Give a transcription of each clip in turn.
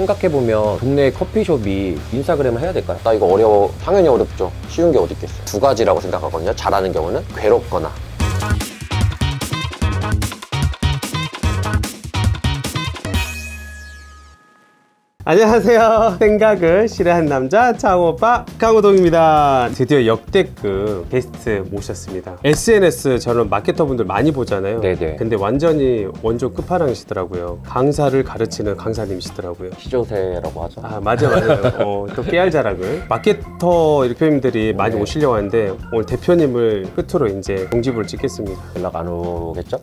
생각해보면 동네 커피숍이 인스타그램을 해야 될까요? 나 이거 어려워. 당연히 어렵죠. 쉬운 게 어디 있겠어요. 두 가지라고 생각하거든요. 잘하는 경우는 괴롭거나. 안녕하세요. 생각을 실해한 남자 창오빠 강호동입니다. 드디어 역대급 게스트 모셨습니다. SNS 저는 마케터분들 많이 보잖아요. 네네. 근데 완전히 원조 끝판왕이시더라고요. 강사를 가르치는 강사님이시더라고요. 시조새라고 하죠. 아 맞아요. 또 깨알 자랑을 마케터 대표님들이 많이 네. 오시려고 하는데 오늘 대표님을 끝으로 이제 공지부를 찍겠습니다. 연락 안 오겠죠?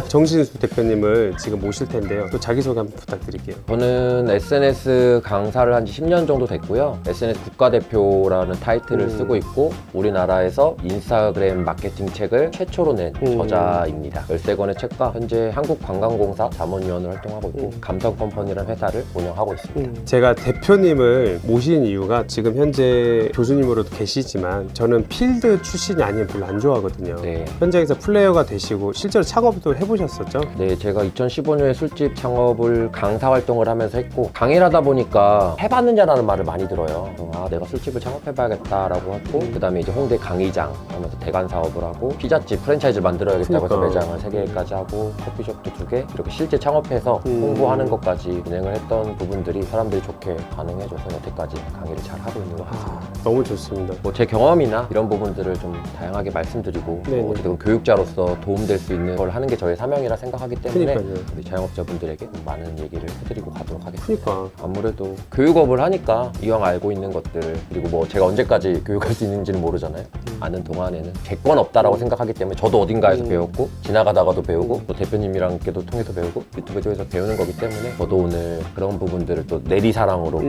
정신수 대표님을 지금 모실 텐데요. 또 자기소개 한번 부탁드릴게요. 저는 SNS 강사를 한 지 10년 정도 됐고요. SNS 국가대표라는 타이틀을 쓰고 있고 우리나라에서 인스타그램 마케팅 책을 최초로 낸 저자입니다. 13권의 책과 현재 한국관광공사 자문위원으로 활동하고 있고 감성컴퍼니라는 회사를 운영하고 있습니다. 제가 대표님을 모신 이유가 지금 현재 교수님으로도 계시지만 저는 필드 출신이 아니면 별로 안 좋아하거든요. 네. 현장에서 플레이어가 되시고 실제로 창업도 해보셨었죠? 네, 제가 2015년에 술집 창업을 강사 활동을 하면서 했고 강의를 하다 보니까 해봤느냐라는 말을 많이 들어요. 아, 내가 술집을 창업해봐야겠다라고 했고 그 다음에 이제 홍대 강의장 하면서 대관 사업을 하고 피자집 프랜차이즈를 만들어야겠다고 해서 매장을 3개까지 하고 커피숍도 2개 이렇게 실제 창업해서 홍보하는 것까지 진행을 했던 부분들이 사람들이 좋게 반응해줘서 여태까지 강의를 잘 하고 있는 것 같습니다. 너무 좋습니다. 뭐 제 경험이나 이런 부분들을 좀 다양하게 말씀드리고 뭐 어쨌든 교육자로서 도움될 수 있는 걸 하는 게 저의 사명이라 생각하기 때문에 그러니까요. 우리 자영업자분들에게 많은 얘기를 해드리고 가도록 하겠습니다. 그러니까 아무래도 교육업을 하니까 이왕 알고 있는 것들 그리고 뭐 제가 언제까지 교육할 수 있는지는 모르잖아요. 아는 동안에는 제 건 없다라고 생각하기 때문에 저도 어딘가에서 배웠고 지나가다가도 배우고 또 대표님이랑께도 통해서 배우고 유튜브 통해서 배우는 거기 때문에 저도 오늘 그런 부분들을 또 내리사랑으로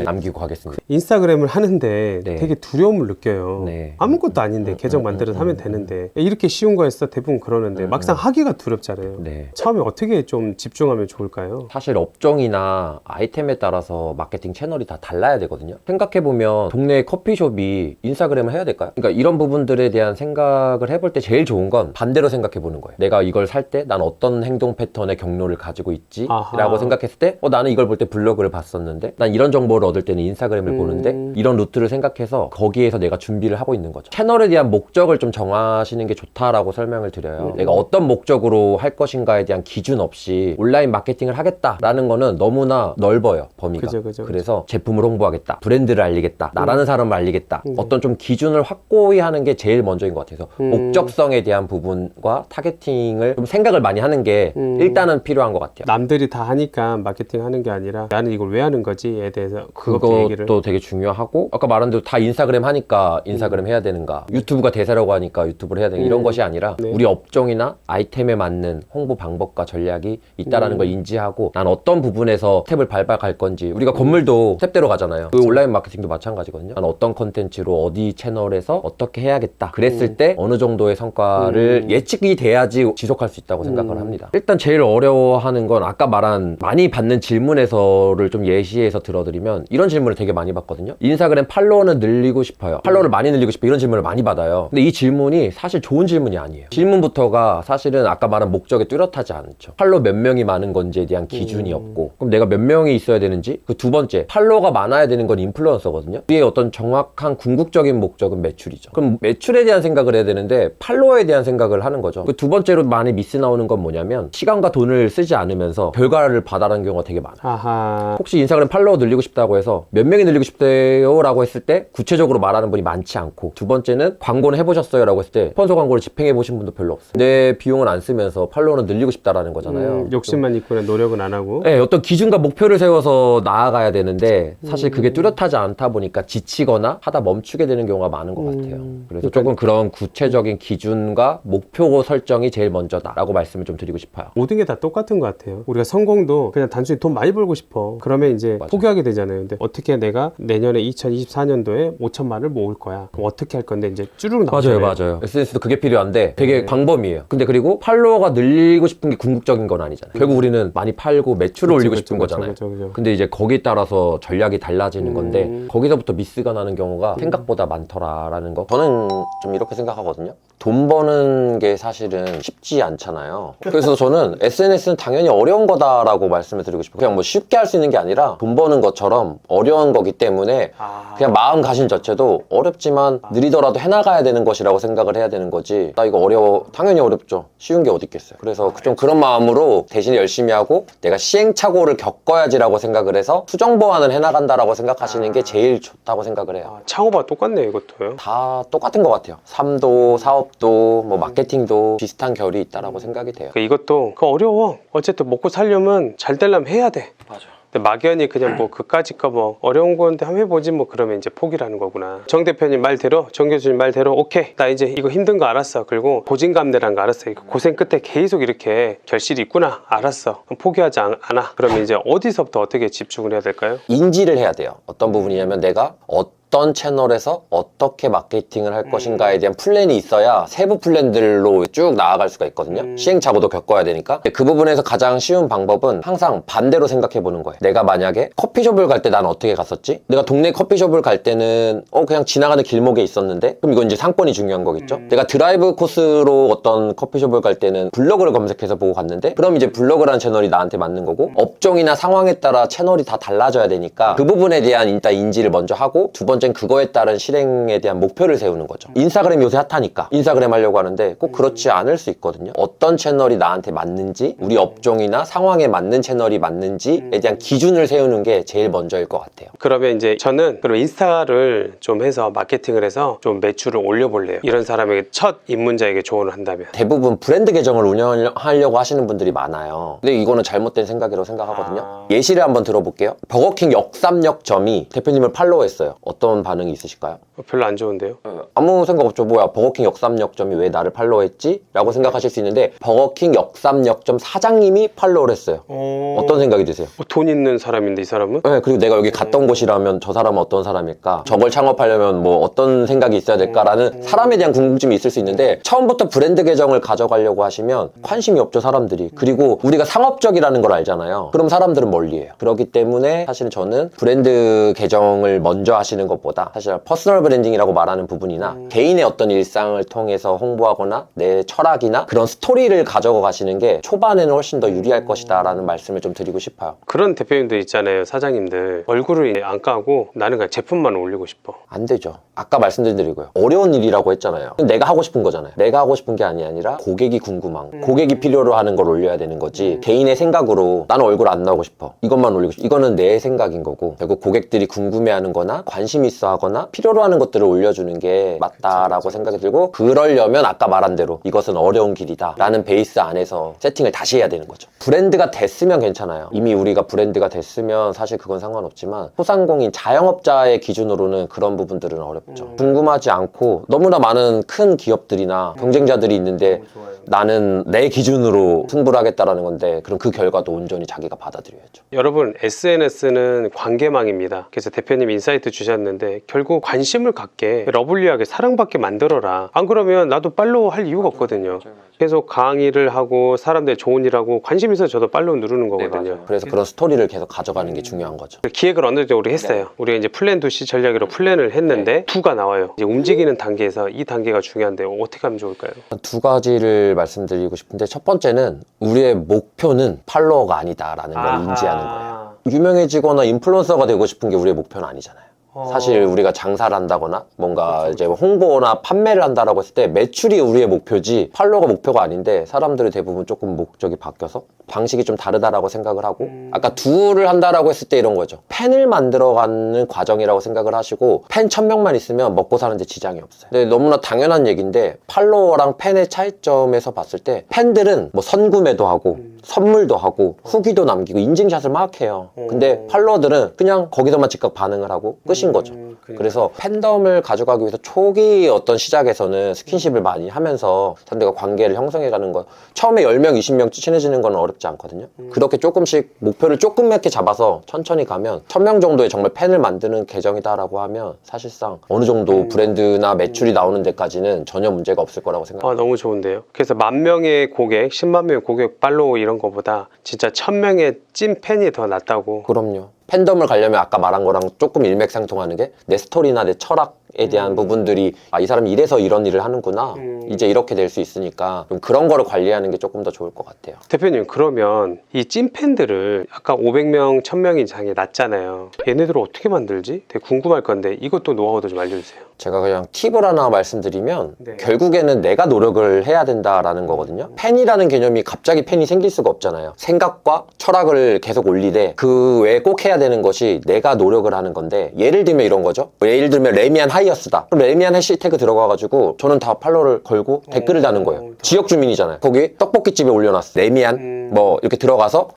남기고 가겠습니다. 인스타그램을 하는데 네. 되게 두려움을 느껴요. 네. 아무것도 아닌데 계정 만들어서 하면 되는데 이렇게 쉬운 거였어 대부분 그러는데 막상 하기가 두렵잖아요. 네. 처음에 어떻게 좀 집중하면 좋을까요? 사실 업종이나 아이템에 따라서 마케팅 채널이 다 달라야 되거든요. 생각해보면 동네 커피숍이 인스타그램을 해야 될까요? 그러니까 이런 부분들에 대한 생각을 해볼 때 제일 좋은 건 반대로 생각해보는 거예요. 내가 이걸 살 때 난 어떤 행동 패턴의 경로를 가지고 있지? 아하. 라고 생각했을 때 나는 이걸 볼 때 블로그를 봤었는데 난 이런 정보를 얻을 때는 인스타그램을 보는데 이런 루트를 생각해서 거기에서 내가 준비를 하고 있는 거죠. 채널에 대한 목적을 좀 정하시는 게 좋다라고 설명을 드려요. 내가 어떤 목적으로 할 것인가에 대한 기준 없이 온라인 마케팅을 하겠다라는 거는 너무나 넓어요, 범위가. 그죠. 그래서 제품을 홍보하겠다, 브랜드를 알리겠다, 나라는 사람을 알리겠다, 어떤 좀 기준을 확고히 하는 게 제일 먼저인 것 같아서 목적성에 대한 부분과 타겟팅을 좀 생각을 많이 하는 게 일단은 필요한 것 같아요. 남들이 다 하니까 마케팅 하는 게 아니라 나는 이걸 왜 하는 거지에 대해서 그것도 얘기를 그것도 되게 중요하고 아까 말한 대로 다 인스타그램 하니까 인스타그램 해야 되는가 유튜브가 대세라고 하니까 유튜브를 해야 되는가 이런 것이 아니라 우리 업종이나 아이템에 맞는 홍보 방법과 전략이 있다라는 걸 인지하고 난 어떤 부분에서 스텝을 밟아갈 건지 우리가 건물도 스텝대로 가잖아요. 그 온라인 마케팅도 마찬가지거든요. 난 어떤 컨텐츠로 어디 채널에서 어떻게 해야겠다 그랬을 때 어느 정도의 성과를 예측이 돼야지 지속할 수 있다고 생각을 합니다. 일단 제일 어려워하는 건 아까 말한 많이 받는 질문에서를 좀 예시해서 들어드리면 이런 질문을 되게 많이 받거든요. 인스타그램 팔로워는 늘리고 싶어요. 팔로워를 많이 늘리고 싶어요. 이런 질문을 많이 받아요. 근데 이 질문이 사실 좋은 질문이 아니에요. 질문부터가 사실은 아까 말한 목적에 뚜렷하지 않죠. 팔로워 몇 명이 많은 건지에 대한 기준이 없고 그럼 내가 몇 명이 있어야 되는지 그 두 번째 팔로워가 많아야 되는 건 인플루언서거든요. 우리의 어떤 정확한 궁극적인 목적은 매출이죠. 그럼 매출에 대한 생각을 해야 되는데 팔로워에 대한 생각을 하는 거죠. 그 두 번째로 많이 미스 나오는 건 뭐냐면 시간과 돈을 쓰지 않으면서 결과를 받아라는 경우가 되게 많아요. 아하. 혹시 인스타그램 팔로워 늘리고 싶다고 해서 몇 명이 늘리고 싶대요 라고 했을 때 구체적으로 말하는 분이 많지 않고 두 번째는 광고는 해보셨어요 라고 했을 때 스폰서 광고를 집행해 보신 분도 별로 없어요. 내 비용은 안 쓰면서 팔로워는 늘리고 싶다라는 거잖아요. 욕심만 있고 노력은 안 하고 네, 어떤 기준과 목표를 세워서 나아가야 되는데 사실 그게 뚜렷하지 않다 보니까 지치거나 하다 멈추게 되는 경우가 많은 것 같아요. 그래서 조금 그런 구체적인 기준과 목표 설정이 제일 먼저다라고 말씀을 좀 드리고 싶어요. 모든 게 다 똑같은 것 같아요. 우리가 성공도 그냥 단순히 돈 많이 벌고 싶어 그러면 이제 맞아. 포기하게 되잖아요. 근데 어떻게 내가 내년에 2024년도에 5천만을 모을 거야 그럼 어떻게 할 건데 이제 쭈르륵 나오잖아요. 맞아요. SNS도 그게 필요한데 되게 방법이에요. 근데 그리고 팔로워가 늘리고 싶은 게 궁극적인 건 아니잖아요. 결국 우리는 많이 팔고 매출을 올리고 싶은 거잖아요. 그쵸. 근데 이제 거기에 따라서 전략이 달라지는 건데 거기서부터 미스가 나는 경우가 생각보다 많더라라는 거 저는 좀 이렇게 생각하거든요. 돈 버는 게 사실은 쉽지 않잖아요. 그래서 저는 SNS는 당연히 어려운 거다라고 말씀을 드리고 싶어요. 그냥 뭐 쉽게 할 수 있는 게 아니라 돈 버는 것처럼 어려운 거기 때문에 그냥 마음가짐 자체도 어렵지만 느리더라도 해나가야 되는 것이라고 생각을 해야 되는 거지. 나 이거 어려워. 당연히 어렵죠. 쉬운 게 어디 있겠어요. 그래서 좀 그런 마음으로 대신 열심히 하고 내가 시행착오를 겪어야지라고 생각을 해서 수정 보완을 해나간다라고 생각하시는 게 제일 좋다고 생각을 해요. 창업과 똑같네요, 이것도요. 다 똑같은 것 같아요. 삶도 사업도 뭐 마케팅도 비슷한 결이 있다라고 생각이 돼요. 이것도 어려워. 어쨌든 먹고 살려면 잘 되려면 해야 돼. 맞아. 근데 막연히 그냥 뭐 그까짓 거 뭐 어려운 건데 한번 해보지 뭐 그러면 이제 포기라는 거구나. 정 대표님 말대로, 정 교수님 말대로 오케이 나 이제 이거 힘든 거 알았어. 그리고 고진감래란 거 알았어. 이거 고생 끝에 계속 이렇게 결실이 있구나 알았어. 그럼 포기하지 않아. 그러면 이제 어디서부터 어떻게 집중을 해야 될까요? 인지를 해야 돼요. 어떤 부분이냐면 내가 어떤 채널에서 어떻게 마케팅을 할 것인가에 대한 플랜이 있어야 세부 플랜들로 쭉 나아갈 수가 있거든요. 시행착오도 겪어야 되니까. 그 부분에서 가장 쉬운 방법은 항상 반대로 생각해 보는 거예요. 내가 만약에 커피숍을 갈 때 난 어떻게 갔었지? 내가 동네 커피숍을 갈 때는 그냥 지나가는 길목에 있었는데 그럼 이건 이제 상권이 중요한 거겠죠? 내가 드라이브 코스로 어떤 커피숍을 갈 때는 블로그를 검색해서 보고 갔는데 그럼 이제 블로그라는 채널이 나한테 맞는 거고 업종이나 상황에 따라 채널이 다 달라져야 되니까 그 부분에 대한 일단 인지를 먼저 하고 두 번째는 그거에 따른 실행에 대한 목표를 세우는 거죠. 인스타그램 요새 핫하니까 인스타그램 하려고 하는데 꼭 그렇지 않을 수 있거든요. 어떤 채널이 나한테 맞는지 우리 업종이나 상황에 맞는 채널이 맞는지에 대한 기준을 세우는 게 제일 먼저일 것 같아요. 그러면 이제 저는 그럼 인스타를 좀 해서 마케팅을 해서 좀 매출을 올려볼래요. 이런 사람에게 첫 입문자에게 조언을 한다면 대부분 브랜드 계정을 운영하려고 하시는 분들이 많아요. 근데 이거는 잘못된 생각이라고 생각하거든요. 예시를 한번 들어볼게요. 버거킹 역삼역점이 대표님을 팔로우했어요. 어떤 반응이 있으실까요? 별로 안 좋은데요? 아무 생각 없죠. 뭐야 버거킹 역삼역점이 왜 나를 팔로우했지? 라고 생각하실 수 있는데 버거킹 역삼역점 사장님이 팔로우를 했어요. 어떤 생각이 드세요? 돈 있는 사람인데 이 사람은? 네, 그리고 내가 여기 갔던 곳이라면 저 사람은 어떤 사람일까? 저걸 창업하려면 뭐 어떤 생각이 있어야 될까라는 사람에 대한 궁금증이 있을 수 있는데 처음부터 브랜드 계정을 가져가려고 하시면 관심이 없죠, 사람들이. 그리고 우리가 상업적이라는 걸 알잖아요. 그럼 사람들은 멀리해요. 그렇기 때문에 사실은 저는 브랜드 계정을 먼저 하시는 것보다 사실 퍼스널 브랜딩이라고 말하는 부분이나 개인의 어떤 일상을 통해서 홍보하거나 내 철학이나 그런 스토리를 가져가 가시는 게 초반에는 훨씬 더 유리할 것이다 라는 말씀을 좀 드리고 싶어요. 그런 대표님들 있잖아요, 사장님들. 얼굴을 안 까고 나는 그냥 제품만 올리고 싶어. 안 되죠. 아까 말씀드린 대로고요. 어려운 일이라고 했잖아요. 내가 하고 싶은 거잖아요. 내가 하고 싶은 게 아니라 고객이 궁금한 고객이 필요로 하는 걸 올려야 되는 거지. 개인의 생각으로 나는 얼굴 안 나오고 싶어. 이것만 올리고 싶어. 이거는 내 생각인 거고 결국 고객들이 궁금해하는 거나 관심 있어 하거나 필요로 하는 것들을 올려주는 게 맞다라고 생각이 들고 그러려면 아까 말한 대로 이것은 어려운 길이다 라는 베이스 안에서 세팅을 다시 해야 되는 거죠. 브랜드가 됐으면 괜찮아요. 이미 우리가 브랜드가 됐으면 사실 그건 상관없지만 소상공인 자영업자의 기준으로는 그런 부분들은 어렵죠. 궁금하지 않고 너무나 많은 큰 기업들이나 경쟁자들이 있는데 나는 내 기준으로 승부를 하겠다라는 건데 그럼 그 결과도 온전히 자기가 받아들여야죠. 여러분, SNS는 관계망입니다. 그래서 대표님이 인사이트 주셨는데 결국 관심을 갖게 러블리하게 사랑받게 만들어라. 안 그러면 나도 팔로우 할 이유가 없거든요. 계속 강의를 하고 사람들 좋은 일하고 관심 있어서 저도 팔로우 누르는 거거든요. 그래서 그런 스토리를 계속 가져가는 게 중요한 거죠. 기획을 어느 정도 우리 했어요. 우리가 이제 플랜 2C 전략으로 플랜을 했는데 2가 나와요. 이제 움직이는 단계에서 이 단계가 중요한데 어떻게 하면 좋을까요? 두 가지를 말씀드리고 싶은데 첫 번째는 우리의 목표는 팔로워가 아니다라는 걸 인지하는 거예요. 유명해지거나 인플루언서가 되고 싶은 게 우리의 목표는 아니잖아요. 사실 우리가 장사를 한다거나 뭔가 이제 홍보나 판매를 한다라고 했을 때 매출이 우리의 목표지 팔로워가 목표가 아닌데 사람들이 대부분 조금 목적이 바뀌어서 방식이 좀 다르다라고 생각을 하고 아까 둘을 한다라고 했을 때 이런 거죠. 팬을 만들어가는 과정이라고 생각을 하시고 팬 1000명만 있으면 먹고 사는데 지장이 없어요. 근데 너무나 당연한 얘기인데 팔로워랑 팬의 차이점에서 봤을 때 팬들은 뭐 선구매도 하고 선물도 하고 후기도 남기고 인증샷을 막 해요. 근데 팔로워들은 그냥 거기서만 즉각 반응을 하고 끝인 거죠. 그래서 팬덤을 가져가기 위해서 초기 어떤 시작에서는 스킨십을 많이 하면서 상대가 관계를 형성해가는 거 처음에 10명, 20명 친해지는 건 어렵지 않거든요. 그렇게 조금씩 목표를 조그맣게 잡아서 천천히 가면 1000명 정도의 정말 팬을 만드는 계정이다라고 하면 사실상 어느 정도 브랜드나 매출이 나오는 데까지는 전혀 문제가 없을 거라고 생각합니다. 너무 좋은데요. 그래서 10,000명의 고객, 10만 명의 고객 팔로우 이런 거보다 진짜 1000명의 찐 팬이 더 낫다고. 그럼요. 팬덤을 가려면 아까 말한 거랑 조금 일맥상통하는 게 내 스토리나 내 철학 대한 부분들이 아, 이 사람이 이래서 이런 일을 하는구나. 이제 이렇게 될 수 있으니까 좀 그런 거를 관리하는 게 조금 더 좋을 것 같아요. 대표님, 그러면 이 찐팬들을 아까 500명, 1000명이 장에 났잖아요. 얘네들을 어떻게 만들지? 되게 궁금할 건데 이것도 노하우도 좀 알려주세요. 제가 그냥 팁을 하나 말씀드리면 네. 결국에는 내가 노력을 해야 된다라는 거거든요. 팬이라는 개념이 갑자기 팬이 생길 수가 없잖아요. 생각과 철학을 계속 올리되 그 외에 꼭 해야 되는 것이 내가 노력을 하는 건데 예를 들면 이런 거죠. 예를 들면 레미안 하이어스다. 그럼 레미안 해시태그 들어가가지고 저는 다 팔로우를 걸고 댓글을 다는 거예요. 지역 주민이잖아요. 거기 떡볶이집에 올려놨어. 레미안 뭐 이렇게 들어가서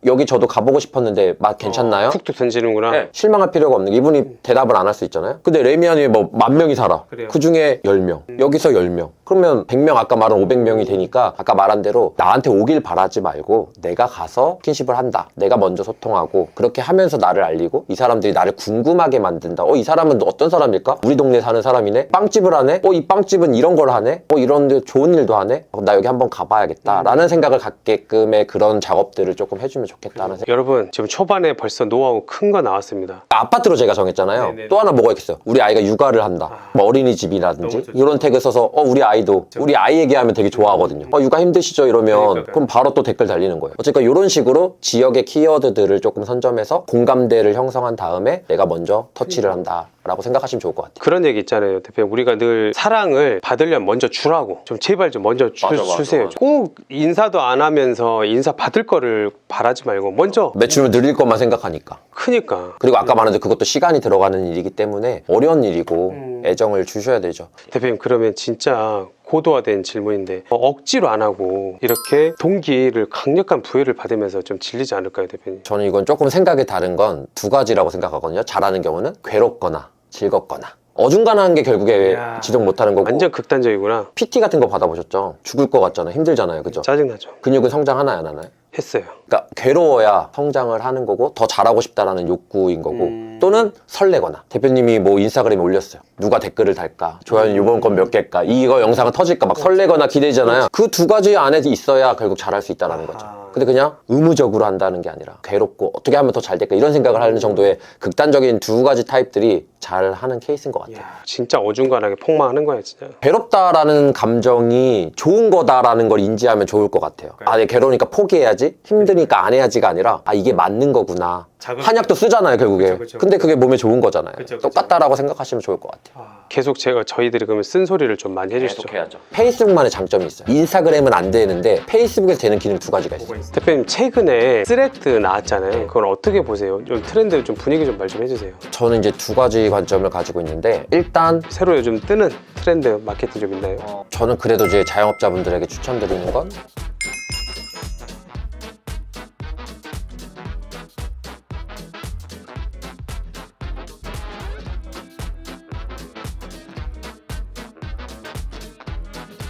여기 저도 가보고 싶었는데 맛 괜찮나요? 툭툭 던지는구나. 네. 실망할 필요가 없는 게 이분이 대답을 안 할 수 있잖아요. 근데 레미안이 뭐 10,000명이 살아. 그래요. 그 중에 10명. 여기서 10명. 그러면 100명 아까 말한 500명이 되니까 아까 말한 대로 나한테 오길 바라지 말고 내가 가서 스킨십을 한다. 내가 먼저 소통하고 그렇게 하면서 나를 알리고 이 사람들이 나를 궁금하게 만든다. 이 사람은 어떤 사람일까? 우리 동네에 사는 사람이네. 빵집을 하네. 이 빵집은 이런 걸 하네. 이런 데 좋은 일도 하네. 나 여기 한번 가봐야겠다. 라는 생각을 갖게끔의 그런 작업들을 조금 해주면 좋겠다는 생각. 여러분, 지금 초반에 벌써 노하우 큰 거 나왔습니다. 아파트로 제가 정했잖아요. 네네네. 또 하나 뭐가 있겠어요? 우리 아이가 육아를 한다. 뭐 어린이집이라든지 너무 좋죠. 이런 태그 써서 우리 아이도 우리 아이 얘기하면 되게 좋아하거든요. 육아 힘드시죠? 이러면 그러니까요. 그럼 바로 또 댓글 달리는 거예요. 어쨌든 이런 식으로 지역의 키워드들을 조금 선점해서 공감대를 형성한 다음에 내가 먼저 터치를 한다. 라고 생각하시면 좋을 것 같아요. 그런 얘기 있잖아요, 대표님. 우리가 늘 사랑을 받으려면 먼저 주라고. 좀 제발 좀 먼저 주세요. 맞아. 꼭 인사도 안 하면서 인사 받을 거를 바라지 말고 먼저. 매출을 늘릴 것만 생각하니까. 크니까. 그리고 아까 말한 대로 그것도 시간이 들어가는 일이기 때문에 어려운 일이고 애정을 주셔야 되죠. 대표님, 그러면 진짜 고도화된 질문인데 억지로 안 하고 이렇게 동기를 강력한 부여를 받으면서 좀 질리지 않을까요, 대표님? 저는 이건 조금 생각이 다른 건 두 가지라고 생각하거든요. 잘하는 경우는 괴롭거나 즐겁거나 어중간한 게 결국에 이야, 지속 못하는 거고 완전 극단적이구나. PT 같은 거 받아보셨죠? 죽을 것 같잖아요. 힘들잖아요. 그죠? 짜증나죠. 근육은 성장하나요? 안 하나요? 했어요. 그러니까 괴로워야 성장을 하는 거고 더 잘하고 싶다라는 욕구인 거고 또는 설레거나 대표님이 뭐 인스타그램에 올렸어요. 누가 댓글을 달까? 조회수 이번 건 몇 개일까? 이거 영상은 터질까? 막 설레거나 기대잖아요. 그 두 가지 안에 있어야 결국 잘할 수 있다는 거죠. 근데 그냥 의무적으로 한다는 게 아니라 괴롭고 어떻게 하면 더 잘 될까? 이런 생각을 하는 정도의 극단적인 두 가지 타입들이 잘 하는 케이스인 것 같아요. 이야, 진짜 어중간하게 폭망하는 거야, 진짜. 괴롭다라는 감정이 좋은 거다라는 걸 인지하면 좋을 것 같아요. 내가 괴로우니까 포기해야지, 힘드니까 안 해야지가 아니라 이게 맞는 거구나. 한약도 쓰잖아요, 결국에. 그쵸. 근데 그게 몸에 좋은 거잖아요. 그쵸. 똑같다라고 생각하시면 좋을 것 같아요. 계속 저희들이 그러면 쓴소리를 좀 많이 해주시죠. 해야죠. 페이스북만의 장점이 있어요. 인스타그램은 안 되는데 페이스북에서 되는 기능 두 가지가 있어요. 대표님, 최근에 스레드 나왔잖아요. 그걸 어떻게 보세요? 좀 트렌드, 좀 분위기 좀 말 좀 해주세요. 저는 이제 두 가지 관점을 가지고 있는데 일단 새로 요즘 뜨는 트렌드 마케팅 좀 있나요? 저는 그래도 이제 자영업자분들에게 추천드리는 건